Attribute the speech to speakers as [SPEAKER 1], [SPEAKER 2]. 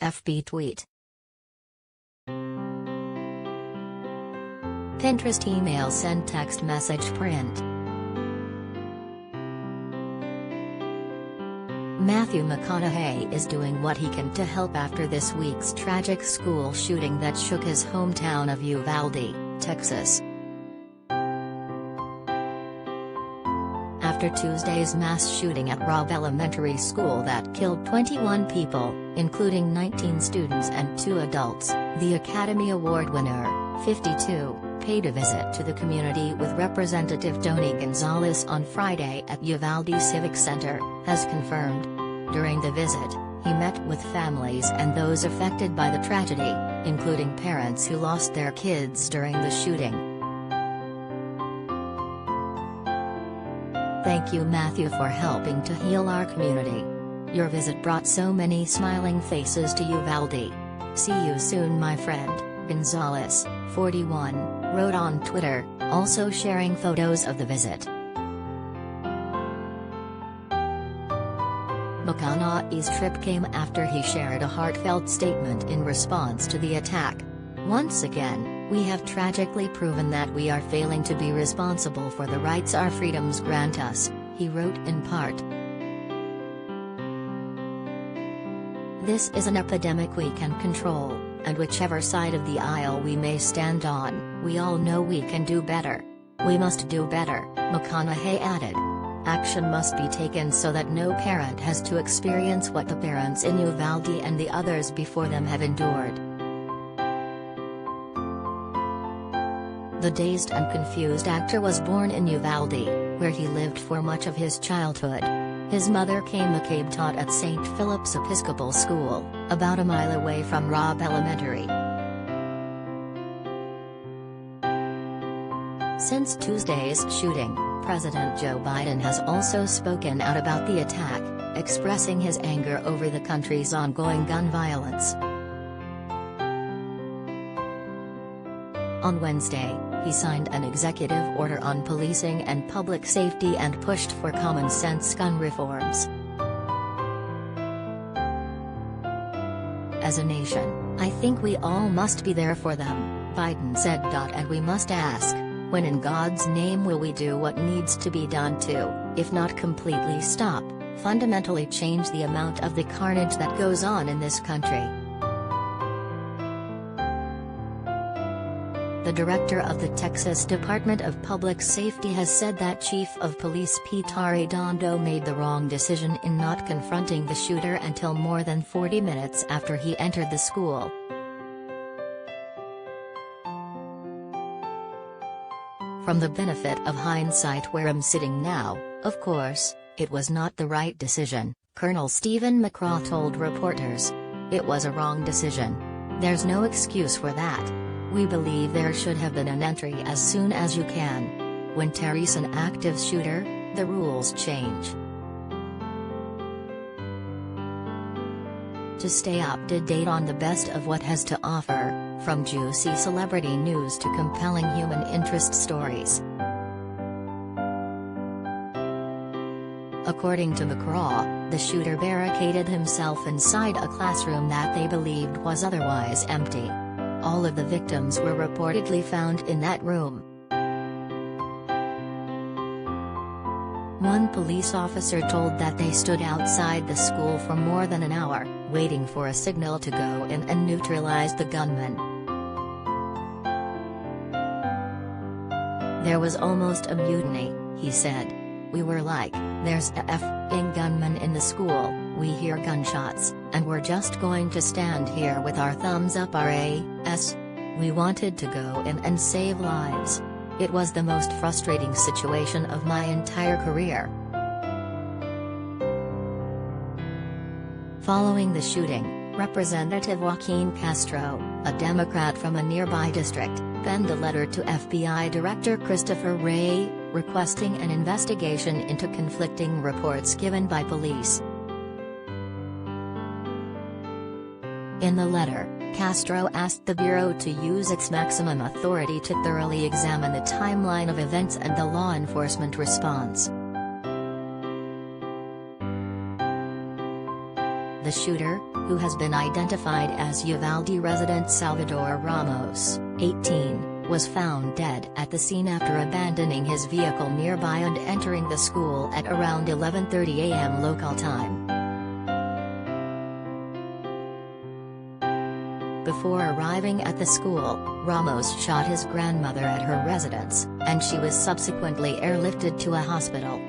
[SPEAKER 1] FB tweet. Pinterest email send text message print. Matthew McConaughey is doing what he can to help after this week's tragic school shooting that shook his hometown of Uvalde, Texas. After Tuesday's mass shooting at Robb Elementary School that killed 21 people, including 19 students and 2 adults, the Academy Award winner, 52, paid a visit to the community with Representative Tony Gonzales on Friday at Uvalde Civic Center, as confirmed. During the visit, he met with families and those affected by the tragedy, including parents who lost their kids during the shooting. Thank you, Matthew, for helping to heal our community. Your visit brought so many smiling faces to Uvalde. See you soon, my friend, Gonzales, 41, wrote on Twitter, also sharing photos of the visit. McConaughey's trip came after he shared a heartfelt statement in response to the attack. Once again, we have tragically proven that we are failing to be responsible for the rights our freedoms grant us, he wrote in part. This is an epidemic we can control, and whichever side of the aisle we may stand on, we all know we can do better. We must do better, McConaughey added. Action must be taken so that no parent has to experience what the parents in Uvalde and the others before them have endured. The dazed and confused actor was born in Uvalde, where he lived for much of his childhood. His mother Kay McCabe taught at St. Philip's Episcopal School, about a mile away from Robb Elementary. Since Tuesday's shooting, President Joe Biden has also spoken out about the attack, expressing his anger over the country's ongoing gun violence. On Wednesday, he signed an executive order on policing and public safety and pushed for common-sense gun reforms. As a nation, I think we all must be there for them, Biden said. And we must ask, when in God's name will we do what needs to be done to, if not completely stop, fundamentally change the amount of the carnage that goes on in this country? The director of the Texas Department of Public Safety has said that Chief of Police Pete Arredondo made the wrong decision in not confronting the shooter until more than 40 minutes after he entered the school. From the benefit of hindsight where I'm sitting now, of course, it was not the right decision, Colonel Stephen McCraw told reporters. It was a wrong decision. There's no excuse for that. We believe there should have been an entry as soon as you can. When Terry's an active shooter, the rules change. To stay up to date on the best of what has to offer, from juicy celebrity news to compelling human interest stories. According to McCraw, the shooter barricaded himself inside a classroom that they believed was otherwise empty. All of the victims were reportedly found in that room. One police officer told that they stood outside the school for more than an hour, waiting for a signal to go in and neutralize the gunman. There was almost a mutiny, he said. We were like, there's a f***ing gunman in the school, we hear gunshots, and we're just going to stand here with our thumbs up our ass. We wanted to go in and save lives. It was the most frustrating situation of my entire career. Following the shooting, Representative Joaquin Castro, a Democrat from a nearby district, penned a letter to FBI Director Christopher Wray, requesting an investigation into conflicting reports given by police. In the letter, Castro asked the Bureau to use its maximum authority to thoroughly examine the timeline of events and the law enforcement response. The shooter, who has been identified as Uvalde resident Salvador Ramos, 18, was found dead at the scene after abandoning his vehicle nearby and entering the school at around 11:30 a.m. local time. Before arriving at the school, Ramos shot his grandmother at her residence, and she was subsequently airlifted to a hospital.